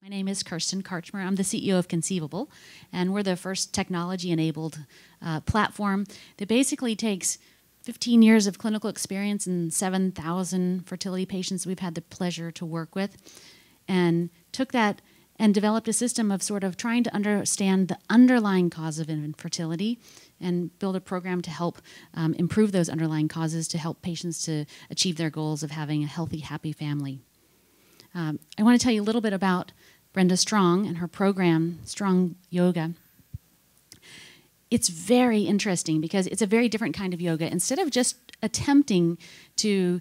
My name is Kirsten Karchmer. I'm the CEO of Conceivable, and we're the first technology-enabled platform that basically takes 15 years of clinical experience and 7,000 fertility patients we've had the pleasure to work with, and took that and developed a system of sort of trying to understand the underlying cause of infertility and build a program to help improve those underlying causes to help patients to achieve their goals of having a healthy, happy family. I want to tell you a little bit about Brenda Strong and her program, Strong Yoga. It's very interesting because it's a very different kind of yoga. Instead of just attempting to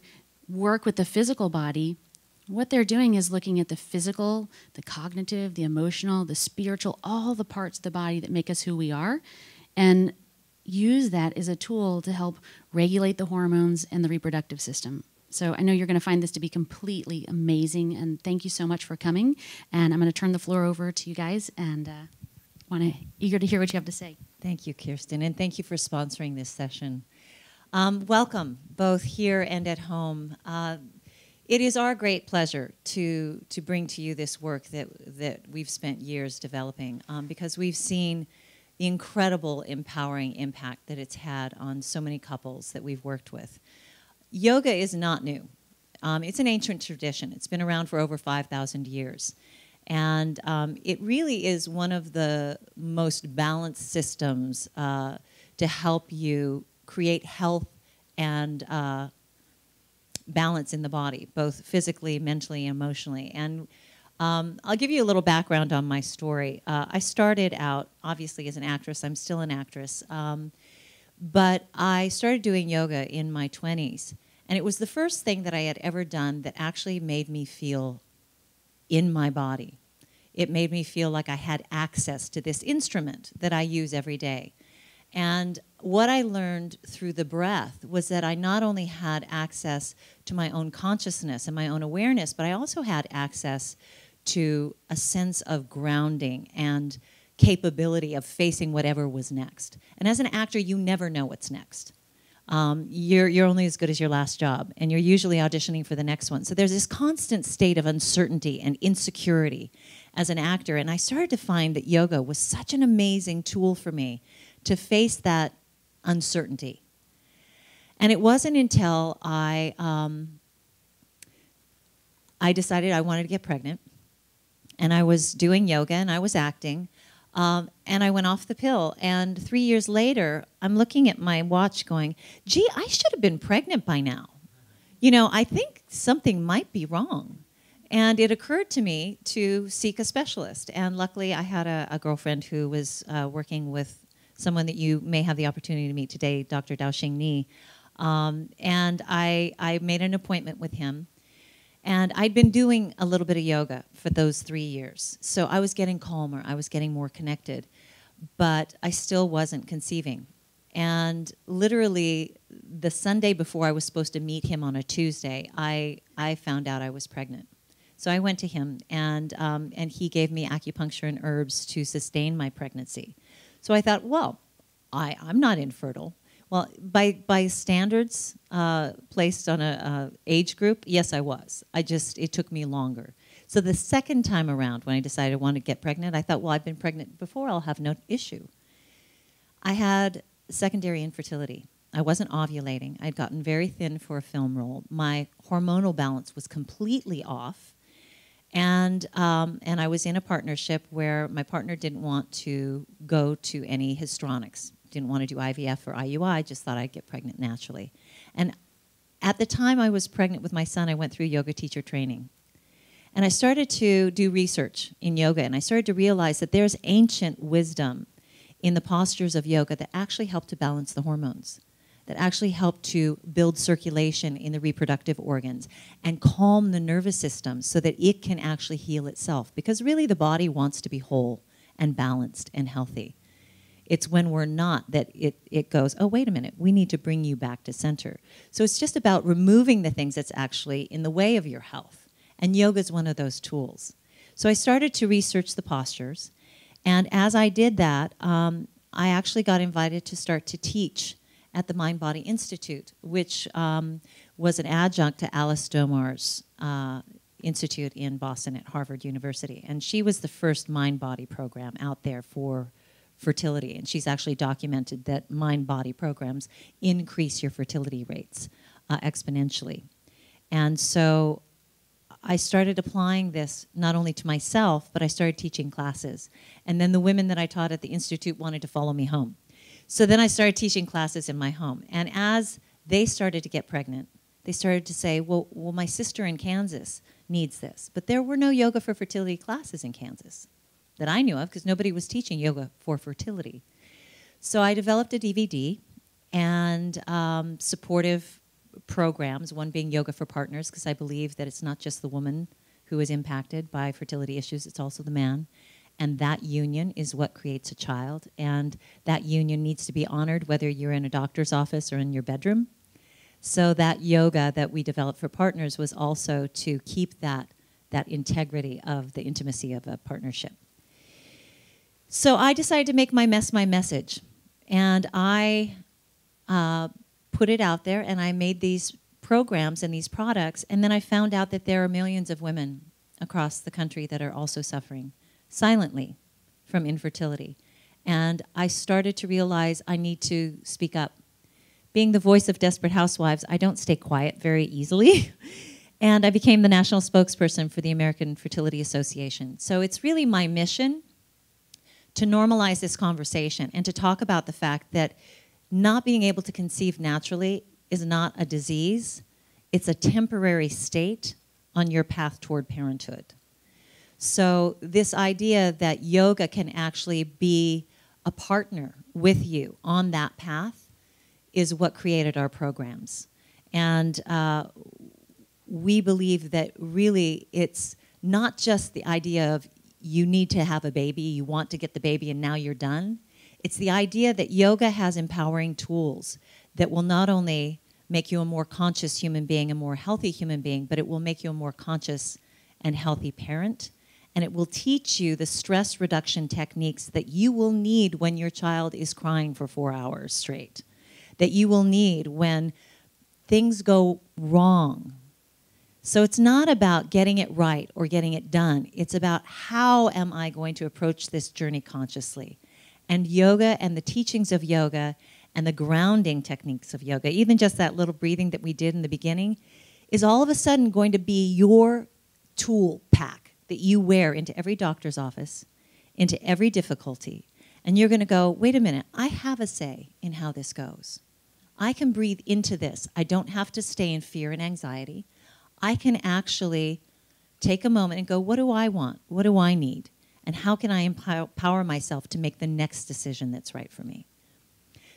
work with the physical body, what they're doing is looking at the physical, the cognitive, the emotional, the spiritual, all the parts of the body that make us who we are, and use that as a tool to help regulate the hormones and the reproductive system. So I know you're going to find this to be completely amazing, and thank you so much for coming. And I'm going to turn the floor over to you guys, and eager to hear what you have to say. Thank you, Kirsten, and thank you for sponsoring this session. Welcome, both here and at home. It is our great pleasure to bring to you this work that we've spent years developing, because we've seen the incredible empowering impact that it's had on so many couples that we've worked with. Yoga is not new. It's an ancient tradition. It's been around for over 5,000 years. And it really is one of the most balanced systems to help you create health and balance in the body, both physically, mentally, emotionally. And I'll give you a little background on my story. I started out, obviously, as an actress. I'm still an actress. But I started doing yoga in my 20s. And it was the first thing that I had ever done that actually made me feel in my body. It made me feel like I had access to this instrument that I use every day. And what I learned through the breath was that I not only had access to my own consciousness and my own awareness, but I also had access to a sense of grounding and capability of facing whatever was next. And as an actor, you never know what's next. You're only as good as your last job, and you're usually auditioning for the next one. So there's this constant state of uncertainty and insecurity as an actor, and I started to find that yoga was such an amazing tool for me to face that uncertainty. And it wasn't until I decided I wanted to get pregnant, and I was doing yoga and I was acting, and I went off the pill. And 3 years later, I'm looking at my watch going, gee, I should have been pregnant by now. You know, I think something might be wrong. And it occurred to me to seek a specialist. And luckily, I had a girlfriend who was working with someone that you may have the opportunity to meet today, Dr. Daoxing Ni. And I made an appointment with him. And I'd been doing a little bit of yoga for those 3 years. So I was getting calmer. I was getting more connected. But I still wasn't conceiving. And literally, the Sunday before I was supposed to meet him on a Tuesday, I found out I was pregnant. So I went to him, and he gave me acupuncture and herbs to sustain my pregnancy. So I thought, well, I'm not infertile. Well, by standards placed on a age group, yes, I was. It took me longer. So the second time around, when I decided I wanted to get pregnant, I thought, well, I've been pregnant before, I'll have no issue. I had secondary infertility. I wasn't ovulating. I'd gotten very thin for a film role. My hormonal balance was completely off. And I was in a partnership where my partner didn't want to go to any histrionics, didn't want to do IVF or IUI, just thought I'd get pregnant naturally. And at the time I was pregnant with my son, I went through yoga teacher training. And I started to do research in yoga, and I started to realize that there's ancient wisdom in the postures of yoga that actually help to balance the hormones, that actually help to build circulation in the reproductive organs and calm the nervous system so that it can actually heal itself. Because really the body wants to be whole and balanced and healthy. It's when we're not that it goes, oh, wait a minute, we need to bring you back to center. So it's just about removing the things that's actually in the way of your health. And yoga is one of those tools. So I started to research the postures. And as I did that, I actually got invited to start to teach at the Mind Body Institute, which was an adjunct to Alice Domar's institute in Boston at Harvard University. And she was the first mind-body program out there for fertility. And she's actually documented that mind-body programs increase your fertility rates exponentially. And so I started applying this not only to myself, but I started teaching classes. And then the women that I taught at the institute wanted to follow me home. So then I started teaching classes in my home. And as they started to get pregnant, they started to say, well, my sister in Kansas needs this. But there were no yoga for fertility classes in Kansas that I knew of, because nobody was teaching yoga for fertility. So I developed a DVD and supportive programs, one being Yoga for Partners, because I believe that it's not just the woman who is impacted by fertility issues, it's also the man. And that union is what creates a child. And that union needs to be honored whether you're in a doctor's office or in your bedroom. So that yoga that we developed for partners was also to keep that integrity of the intimacy of a partnership. So I decided to make my mess my message. And I put it out there, and I made these programs and these products, and then I found out that there are millions of women across the country that are also suffering silently from infertility. And I started to realize I need to speak up. Being the voice of desperate housewives, I don't stay quiet very easily. And I became the national spokesperson for the American Fertility Association. So it's really my mission to normalize this conversation and to talk about the fact that not being able to conceive naturally is not a disease. It's a temporary state on your path toward parenthood. So this idea that yoga can actually be a partner with you on that path is what created our programs. And we believe that really it's not just the idea of you need to have a baby, you want to get the baby, and now you're done. It's the idea that yoga has empowering tools that will not only make you a more conscious human being, a more healthy human being, but it will make you a more conscious and healthy parent. And it will teach you the stress reduction techniques that you will need when your child is crying for 4 hours straight, that you will need when things go wrong. So it's not about getting it right or getting it done. It's about how am I going to approach this journey consciously. And yoga and the teachings of yoga and the grounding techniques of yoga, even just that little breathing that we did in the beginning, is all of a sudden going to be your tool pack that you wear into every doctor's office, into every difficulty. And you're going to go, wait a minute, I have a say in how this goes. I can breathe into this. I don't have to stay in fear and anxiety. I can actually take a moment and go, what do I want? What do I need? And how can I empower myself to make the next decision that's right for me?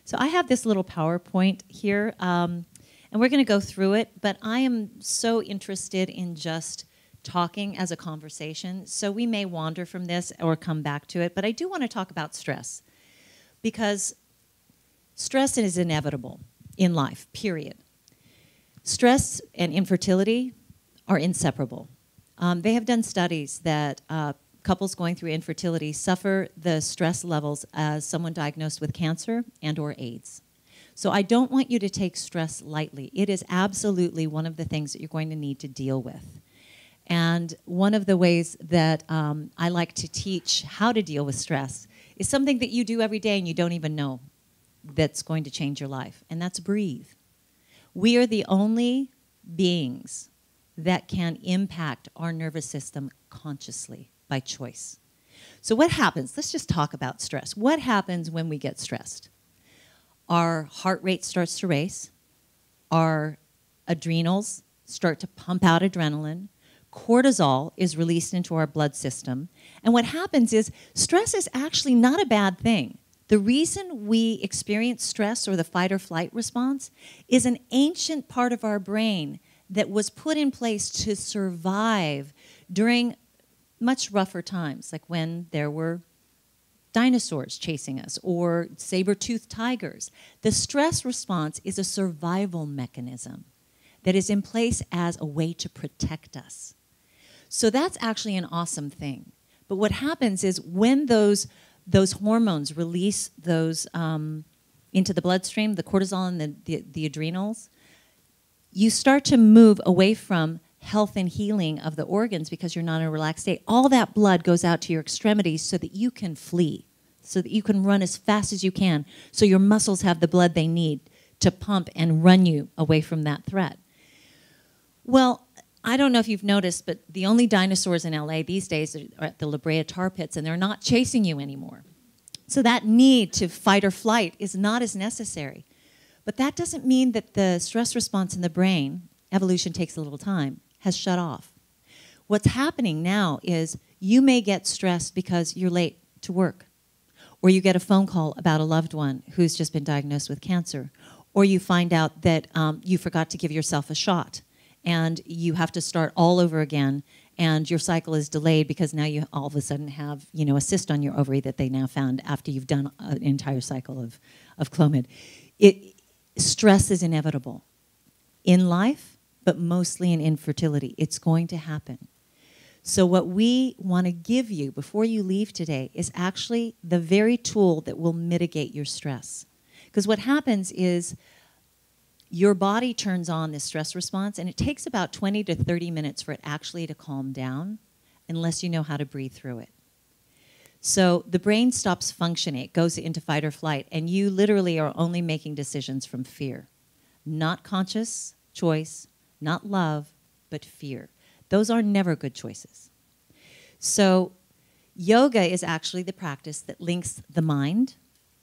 So I have this little PowerPoint here, and we're going to go through it, but I am so interested in just talking as a conversation, so we may wander from this or come back to it, but I do want to talk about stress, because stress is inevitable in life, period. Stress and infertility are inseparable. They have done studies that couples going through infertility suffer the stress levels as someone diagnosed with cancer and or AIDS. So I don't want you to take stress lightly. It is absolutely one of the things that you're going to need to deal with. And one of the ways that I like to teach how to deal with stress is something that you do every day and you don't even know that's going to change your life, and that's breathe. We are the only beings that can impact our nervous system consciously by choice. So what happens? Let's just talk about stress. What happens when we get stressed? Our heart rate starts to race. Our adrenals start to pump out adrenaline. Cortisol is released into our blood system. And what happens is stress is actually not a bad thing. The reason we experience stress or the fight or flight response is an ancient part of our brain that was put in place to survive during much rougher times, like when there were dinosaurs chasing us or saber-toothed tigers. The stress response is a survival mechanism that is in place as a way to protect us. So that's actually an awesome thing. But what happens is when those hormones release those into the bloodstream, the cortisol and the adrenals, you start to move away from health and healing of the organs because you're not in a relaxed state. All that blood goes out to your extremities so that you can flee, so that you can run as fast as you can, so your muscles have the blood they need to pump and run you away from that threat. Well, I don't know if you've noticed, but the only dinosaurs in LA these days are at the La Brea tar pits, and they're not chasing you anymore. So that need to fight or flight is not as necessary. But that doesn't mean that the stress response in the brain, evolution takes a little time, has shut off. What's happening now is you may get stressed because you're late to work, or you get a phone call about a loved one who's just been diagnosed with cancer, or you find out that you forgot to give yourself a shot, and you have to start all over again, and your cycle is delayed because now you all of a sudden have, you know, a cyst on your ovary that they now found after you've done an entire cycle of Clomid. Stress is inevitable in life, but mostly in infertility. It's going to happen. So what we want to give you before you leave today is actually the very tool that will mitigate your stress. Because what happens is your body turns on this stress response, and it takes about 20 to 30 minutes for it actually to calm down unless you know how to breathe through it. So the brain stops functioning. It goes into fight or flight, and you literally are only making decisions from fear. Not conscious choice, not love, but fear. Those are never good choices. So yoga is actually the practice that links the mind,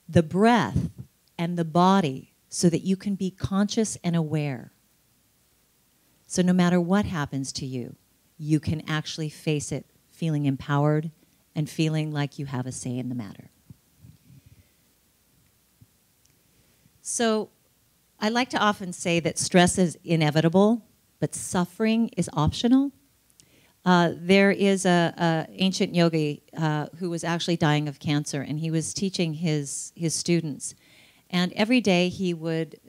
the breath, and the body so that you can be conscious and aware. So no matter what happens to you, you can actually face it feeling empowered and feeling like you have a say in the matter. So I like to often say that stress is inevitable, but suffering is optional. There is an ancient yogi who was actually dying of cancer, and he was teaching his students. And every day he would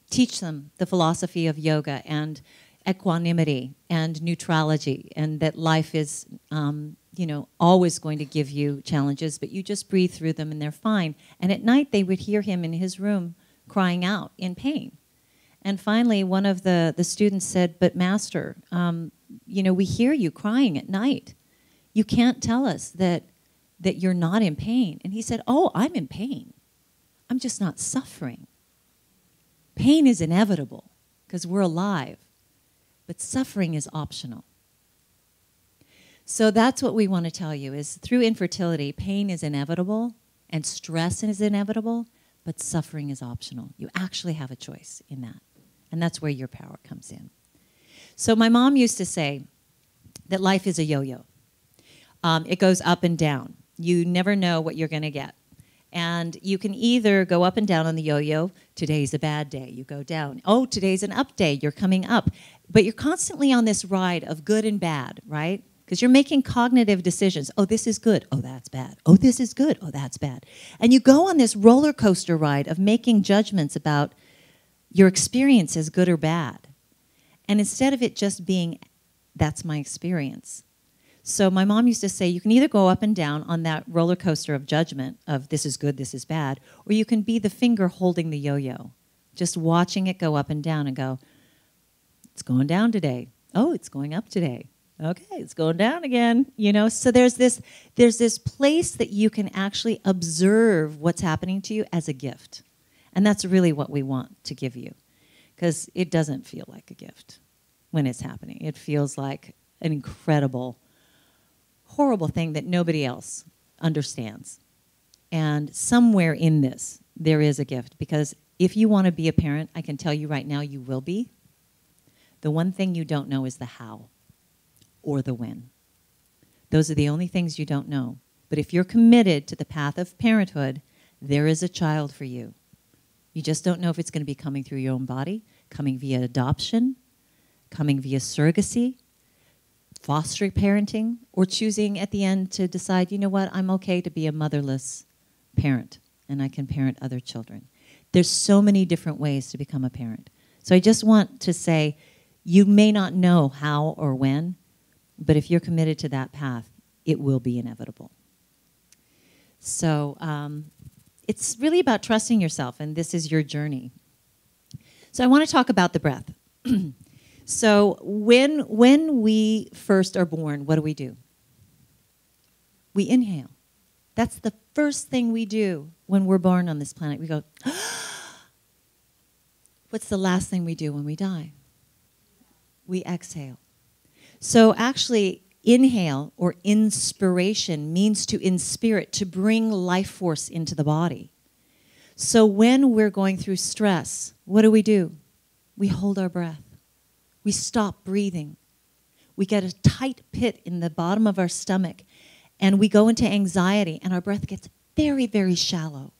teach them the philosophy of yoga and equanimity and neutrality, and that life is always going to give you challenges, but you just breathe through them and they're fine. And at night they would hear him in his room crying out in pain. And finally one of the students said, "But Master, we hear you crying at night. You can't tell us that you're not in pain." And he said, "Oh, I'm in pain. I'm just not suffering. Pain is inevitable because we're alive, but suffering is optional." So that's what we want to tell you is through infertility, pain is inevitable and stress is inevitable, but suffering is optional. You actually have a choice in that. And that's where your power comes in. So my mom used to say that life is a yo-yo. It goes up and down. You never know what you're going to get. And you can either go up and down on the yo-yo. Today's a bad day. You go down. Oh, today's an up day. You're coming up. But you're constantly on this ride of good and bad, right? Because you're making cognitive decisions. Oh, this is good. Oh, that's bad. Oh, this is good. Oh, that's bad. And you go on this roller coaster ride of making judgments about your experience as good or bad. And instead of it just being, that's my experience. So my mom used to say, you can either go up and down on that roller coaster of judgment of this is good, this is bad, or you can be the finger holding the yo-yo, just watching it go up and down and go, it's going down today. Oh, it's going up today. Okay, it's going down again. So there's this place that you can actually observe what's happening to you as a gift. And that's really what we want to give you, because it doesn't feel like a gift when it's happening. It feels like an incredible, horrible thing that nobody else understands. And somewhere in this, there is a gift, because if you want to be a parent, I can tell you right now you will be. The one thing you don't know is the how or the when. Those are the only things you don't know. But if you're committed to the path of parenthood, there is a child for you. You just don't know if it's going to be coming through your own body, coming via adoption, coming via surrogacy, foster parenting, or choosing at the end to decide, you know what, I'm okay to be a motherless parent and I can parent other children. There's so many different ways to become a parent. So I just want to say, you may not know how or when, but if you're committed to that path, it will be inevitable. So it's really about trusting yourself, and this is your journey. So I want to talk about the breath. So when we first are born, what do? We inhale. That's the first thing we do when we're born on this planet. We go, what's the last thing we do when we die? We exhale. So actually, inhale or inspiration means to inspirit, to bring life force into the body. So when we're going through stress, what do? We hold our breath. We stop breathing. We get a tight pit in the bottom of our stomach, and we go into anxiety, and our breath gets very, very shallow.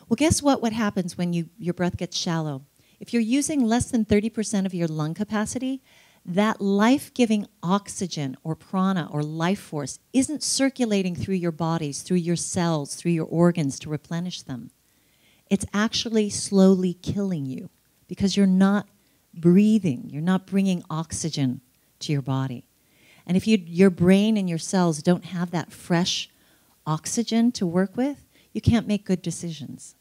Well, guess what happens when your breath gets shallow? If you're using less than 30% of your lung capacity, that life-giving oxygen or prana or life force isn't circulating through your bodies, through your cells, through your organs to replenish them. It's actually slowly killing you because you're not breathing. You're not bringing oxygen to your body. And if your brain and your cells don't have that fresh oxygen to work with, you can't make good decisions.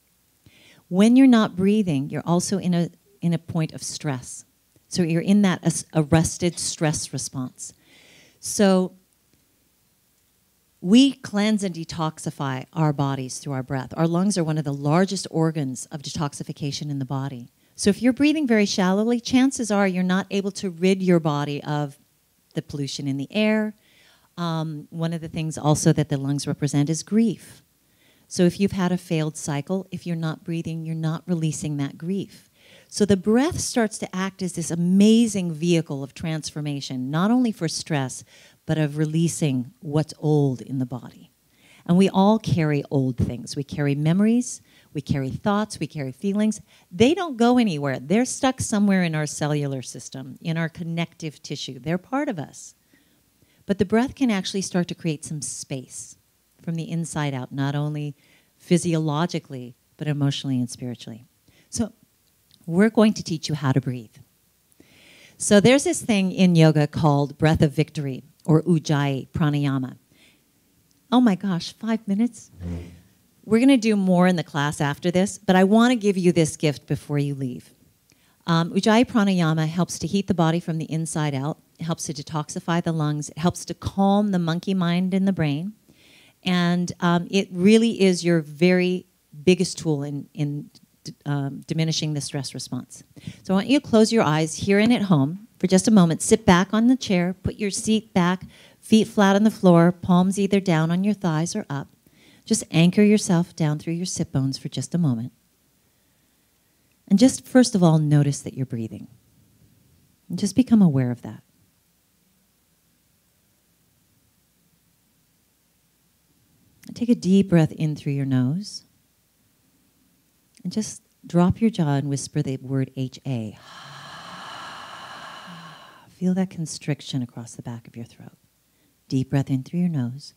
When you're not breathing, you're also in a point of stress. So you're in that arrested stress response. So we cleanse and detoxify our bodies through our breath. Our lungs are one of the largest organs of detoxification in the body. So if you're breathing very shallowly, chances are you're not able to rid your body of the pollution in the air. One of the things also that the lungs represent is grief. So if you've had a failed cycle, if you're not breathing, you're not releasing that grief. So the breath starts to act as this amazing vehicle of transformation, not only for stress, but of releasing what's old in the body. And we all carry old things. We carry memories, we carry thoughts, we carry feelings. They don't go anywhere. They're stuck somewhere in our cellular system, in our connective tissue. They're part of us. But the breath can actually start to create some space from the inside out, not only physiologically, but emotionally and spiritually. So we're going to teach you how to breathe. So there's this thing in yoga called breath of victory, or Ujjayi, pranayama. Oh my gosh, 5 minutes? We're going to do more in the class after this, but I want to give you this gift before you leave. Ujjayi pranayama helps to heat the body from the inside out. It helps to detoxify the lungs. It helps to calm the monkey mind in the brain. And it really is your very biggest tool in diminishing the stress response. So I want you to close your eyes here and at home for just a moment. Sit back on the chair, put your seat back, feet flat on the floor, palms either down on your thighs or up. Just anchor yourself down through your sit bones for just a moment. And just first of all, notice that you're breathing. And just become aware of that. And take a deep breath in through your nose. And just drop your jaw and whisper the word H-A. Feel that constriction across the back of your throat. Deep breath in through your nose.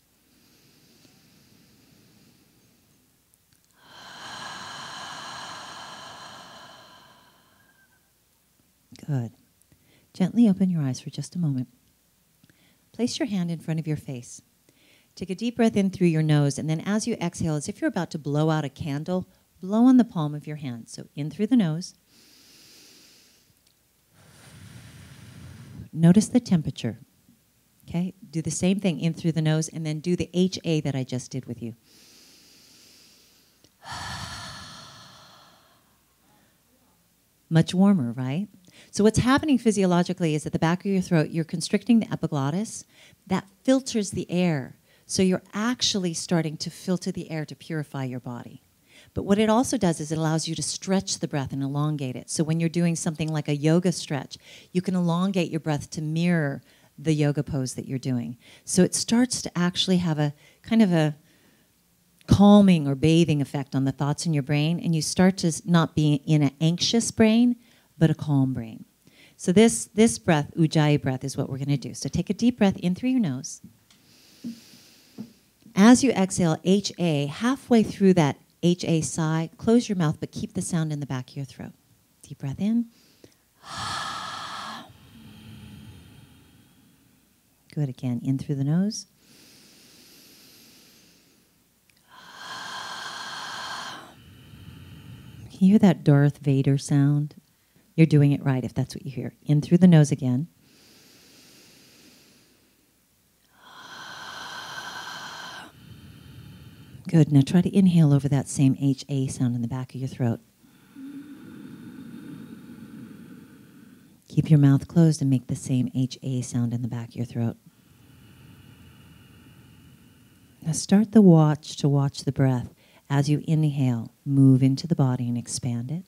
Good. Gently open your eyes for just a moment. Place your hand in front of your face. Take a deep breath in through your nose, and then as you exhale, as if you're about to blow out a candle, blow on the palm of your hand. So in through the nose. Notice the temperature. Okay? Do the same thing in through the nose, and then do the H-A that I just did with you. Much warmer, right? So what's happening physiologically is at the back of your throat, you're constricting the epiglottis. That filters the air. So you're actually starting to filter the air to purify your body. But what it also does is it allows you to stretch the breath and elongate it. So when you're doing something like a yoga stretch, you can elongate your breath to mirror the yoga pose that you're doing. So it starts to actually have a kind of a calming or bathing effect on the thoughts in your brain, and you start to not be in an anxious brain, but a calm brain. So this breath, Ujjayi breath, is what we're going to do. So take a deep breath in through your nose. As you exhale, H-A, halfway through that H-A sigh, close your mouth, but keep the sound in the back of your throat. Deep breath in. Good, again, in through the nose. Can you hear that Darth Vader sound? You're doing it right if that's what you hear. In through the nose again. Good. Now try to inhale over that same HA sound in the back of your throat. Keep your mouth closed and make the same HA sound in the back of your throat. Now start the watch to watch the breath. As you inhale, move into the body and expand it.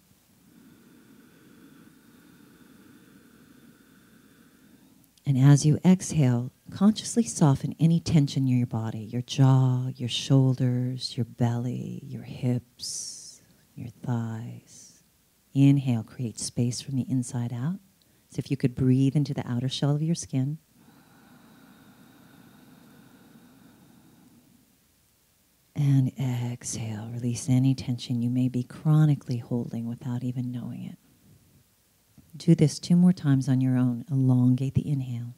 And as you exhale, consciously soften any tension in your body, your jaw, your shoulders, your belly, your hips, your thighs. Inhale, create space from the inside out. As if you could breathe into the outer shell of your skin. And exhale, release any tension you may be chronically holding without even knowing it. Do this 2 more times on your own. Elongate the inhale.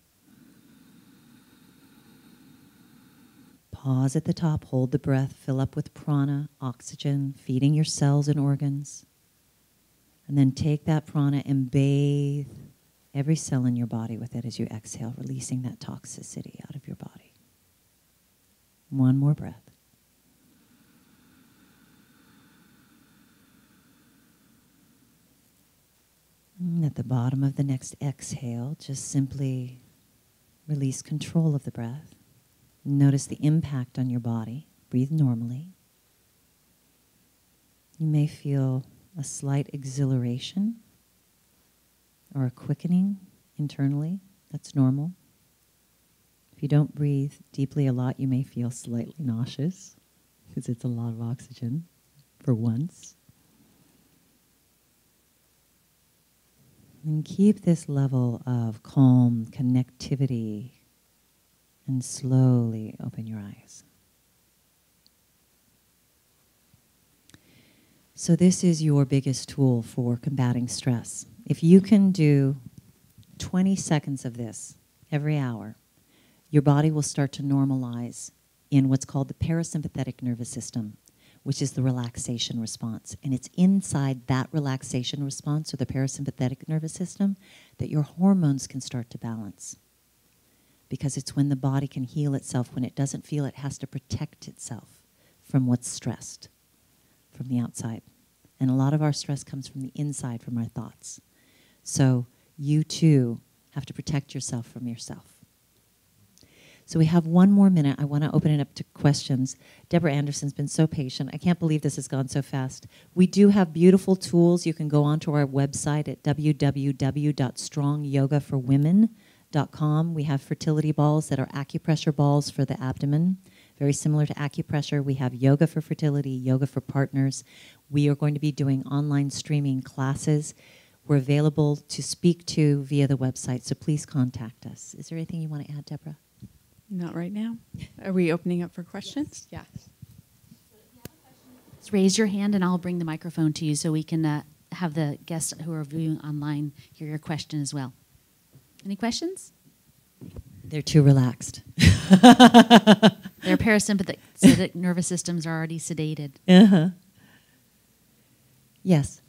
Pause at the top, hold the breath, fill up with prana, oxygen, feeding your cells and organs. And then take that prana and bathe every cell in your body with it as you exhale, releasing that toxicity out of your body. 1 more breath. And at the bottom of the next exhale, just simply release control of the breath. Notice the impact on your body. Breathe normally. You may feel a slight exhilaration or a quickening internally. That's normal. If you don't breathe deeply a lot, you may feel slightly nauseous because it's a lot of oxygen for once. And keep this level of calm, connectivity, and slowly open your eyes. So this is your biggest tool for combating stress. If you can do 20 seconds of this every hour, your body will start to normalize in what's called the parasympathetic nervous system, which is the relaxation response. And it's inside that relaxation response, or the parasympathetic nervous system, that your hormones can start to balance. Because it's when the body can heal itself. When it doesn't feel it has to protect itself from what's stressed from the outside. And a lot of our stress comes from the inside, from our thoughts. So you too have to protect yourself from yourself. So we have 1 more minute. I want to open it up to questions. Deborah Anderson's been so patient. I can't believe this has gone so fast. We do have beautiful tools. You can go onto our website at www.strongyogaforwomen.com. We have fertility balls that are acupressure balls for the abdomen, very similar to acupressure. We have yoga for fertility, yoga for partners. We are going to be doing online streaming classes. We're available to speak to via the website, so please contact us. Is there anything you want to add, Deborah? Not right now. Are we opening up for questions? Yes. Just raise your hand and I'll bring the microphone to you so we can have the guests who are viewing online hear your question as well. Any questions? They're too relaxed. Their parasympathetic nervous systems are already sedated. Uh-huh. Yes.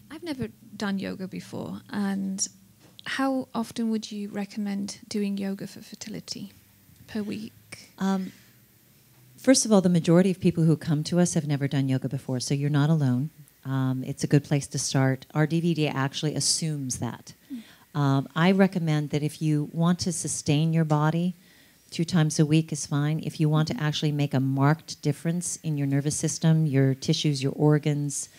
I've never done yoga before, and how often would you recommend doing yoga for fertility per week? First of all, the majority of people who come to us have never done yoga before, so you're not alone. It's a good place to start. Our DVD actually assumes that. I recommend that if you want to sustain your body, 2 times a week is fine. If you want to actually make a marked difference in your nervous system, your tissues, your organs,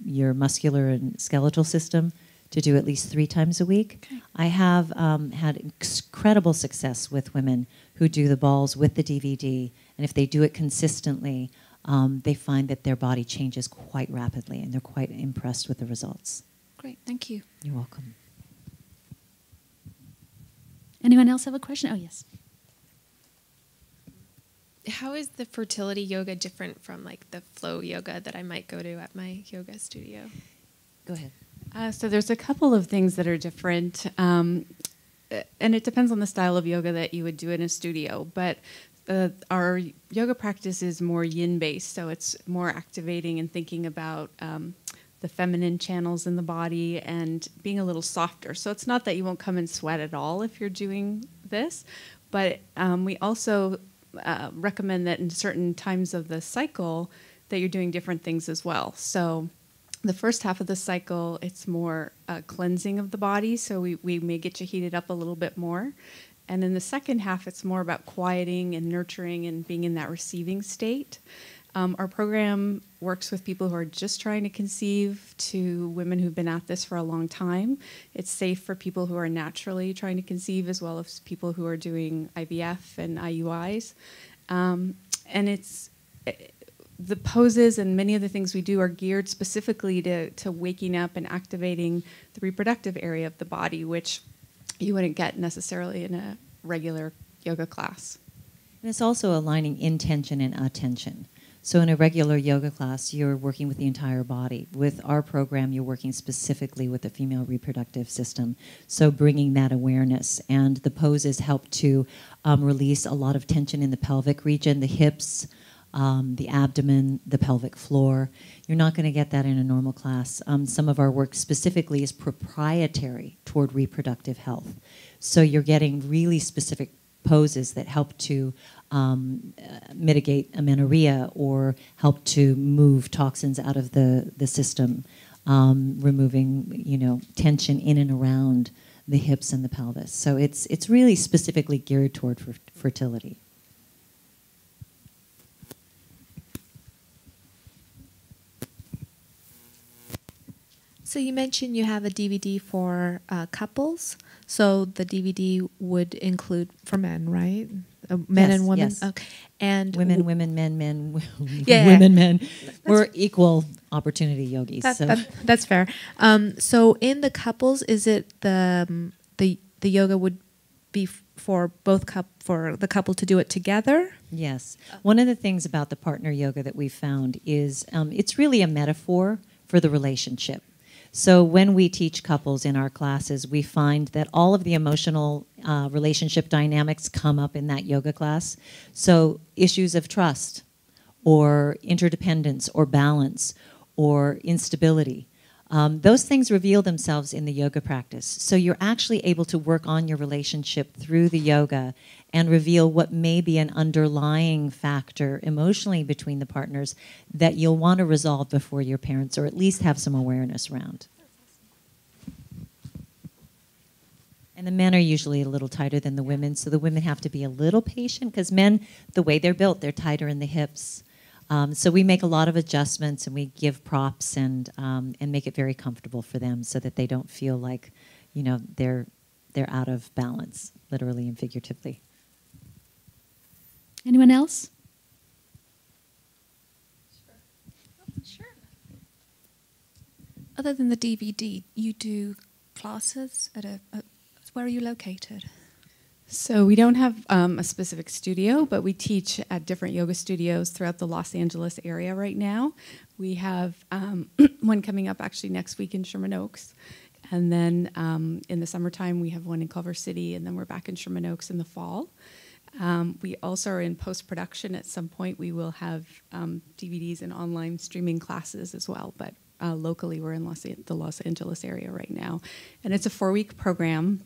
your muscular and skeletal system, to do at least 3 times a week. Okay. I have had incredible success with women who do the balls with the DVD, and if they do it consistently, they find that their body changes quite rapidly, and they're quite impressed with the results. Great, thank you. You're welcome. Anyone else have a question? Oh, yes. How is the fertility yoga different from like the flow yoga that I might go to at my yoga studio? Go ahead. So there's a couple of things that are different, and it depends on the style of yoga that you would do in a studio. But our yoga practice is more yin-based, so it's more activating and thinking about the feminine channels in the body and being a little softer. So it's not that you won't come and sweat at all if you're doing this, but we also recommend that in certain times of the cycle that you're doing different things as well. So the first half of the cycle, it's more cleansing of the body, so we may get you heated up a little bit more. And in the second half, it's more about quieting and nurturing and being in that receiving state. Our program works with people who are just trying to conceive to women who've been at this for a long time. It's safe for people who are naturally trying to conceive as well as people who are doing IVF and IUIs. And the poses and many of the things we do are geared specifically to waking up and activating the reproductive area of the body, which you wouldn't get necessarily in a regular yoga class. And it's also aligning intention and attention. So in a regular yoga class, you're working with the entire body. With our program, you're working specifically with the female reproductive system. So bringing that awareness, and the poses help to release a lot of tension in the pelvic region, the hips, the abdomen, the pelvic floor. You're not going to get that in a normal class. Some of our work specifically is proprietary toward reproductive health. So you're getting really specific poses that help to mitigate amenorrhea or help to move toxins out of the system, removing tension in and around the hips and the pelvis. So it's really specifically geared toward fertility. So you mentioned you have a DVD for couples. So the DVD would include for men, right? Men Yes, and women. yes. Okay. And Women, men, Yeah. women, men. We're equal opportunity yogis. That's fair. So in the couples, is it the yoga would be for for the couple to do it together? Yes. One of the things about the partner yoga that we've found is it's really a metaphor for the relationship. So when we teach couples in our classes, we find that all of the emotional relationship dynamics come up in that yoga class. So issues of trust or interdependence or balance or instability, those things reveal themselves in the yoga practice. So you're actually able to work on your relationship through the yoga and reveal what may be an underlying factor emotionally between the partners that you'll want to resolve before your parents, or at least have some awareness around. And the men are usually a little tighter than the women, so the women have to be a little patient, because men, the way they're built, they're tighter in the hips. So we make a lot of adjustments, and we give props and make it very comfortable for them so that they don't feel like, they're out of balance, literally and figuratively. Anyone else? Sure. Other than the DVD, you do classes at where are you located? So we don't have a specific studio, but we teach at different yoga studios throughout the Los Angeles area right now. We have one coming up actually next week in Sherman Oaks. And then in the summertime, we have one in Culver City, and then we're back in Sherman Oaks in the fall. We also are in post-production. At some point, we will have DVDs and online streaming classes as well, but locally, we're in the Los Angeles area right now. And it's a 4-week program,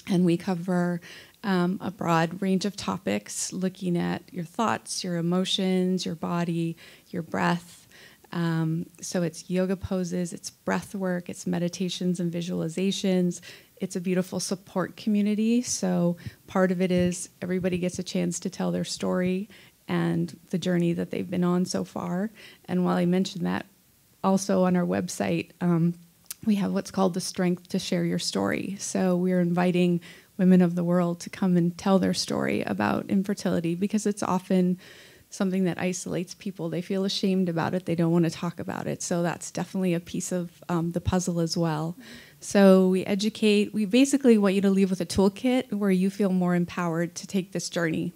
and we cover a broad range of topics, looking at your thoughts, your emotions, your body, your breath. So it's yoga poses, it's breath work, it's meditations and visualizations. It's a beautiful support community. So part of it is everybody gets a chance to tell their story and the journey that they've been on so far. And while I mentioned that, also on our website, we have what's called the Strength to Share Your Story. So we're inviting women of the world to come and tell their story about infertility, because it's often something that isolates people. They feel ashamed about it. They don't want to talk about it. So that's definitely a piece of the puzzle as well. So we educate. We basically want you to leave with a toolkit where you feel more empowered to take this journey.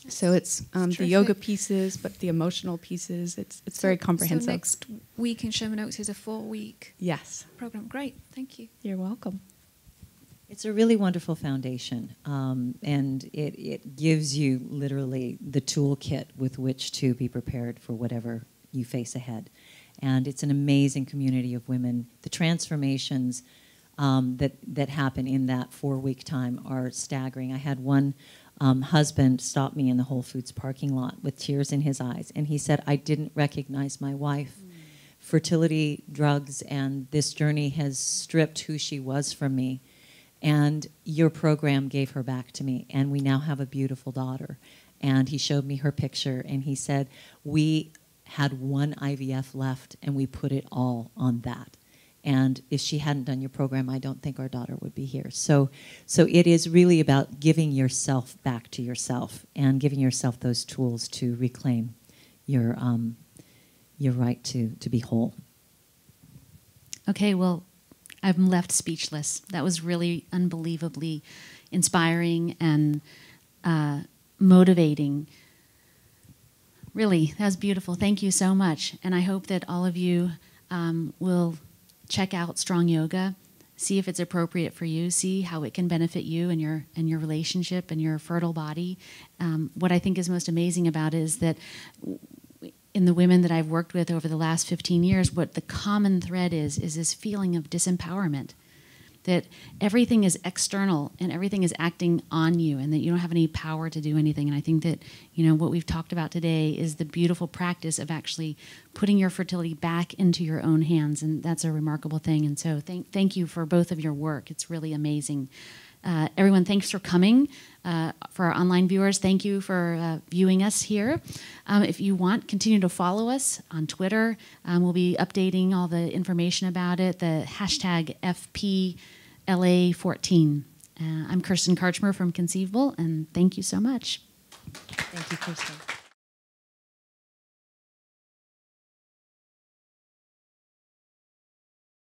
So it's the yoga pieces, but the emotional pieces. It's very comprehensive. So next week in Sherman Oaks is a 4-week program. Great, thank you. You're welcome. It's a really wonderful foundation, and it gives you literally the toolkit with which to be prepared for whatever you face ahead. And it's an amazing community of women. The transformations that happen in that 4-week time are staggering. I had one husband stop me in the Whole Foods parking lot with tears in his eyes, and he said, "I didn't recognize my wife. Fertility drugs and this journey has stripped who she was from me, and your program gave her back to me, and we now have a beautiful daughter." And he showed me her picture, and he said, "We had one IVF left, and we put it all on that. And if she hadn't done your program, I don't think our daughter would be here." So it is really about giving yourself back to yourself and giving yourself those tools to reclaim your right to be whole. Okay, well, I'm left speechless. That was really unbelievably inspiring and motivating. Really, that was beautiful. Thank you so much. And I hope that all of you will check out Strong Yoga, see if it's appropriate for you, see how it can benefit you and your relationship and your fertile body. What I think is most amazing about it is that in the women that I've worked with over the last 15 years, what the common thread is this feeling of disempowerment, that everything is external and everything is acting on you and that you don't have any power to do anything. And I think that, what we've talked about today is the beautiful practice of actually putting your fertility back into your own hands. And that's a remarkable thing. And so thank you for both of your work. It's really amazing. Everyone, thanks for coming. For our online viewers, thank you for viewing us here. If you want, continue to follow us on Twitter. We'll be updating all the information about it, the hashtag FPLA14. I'm Kirsten Karchmer from Conceivable, and thank you so much. Thank you, Kirsten.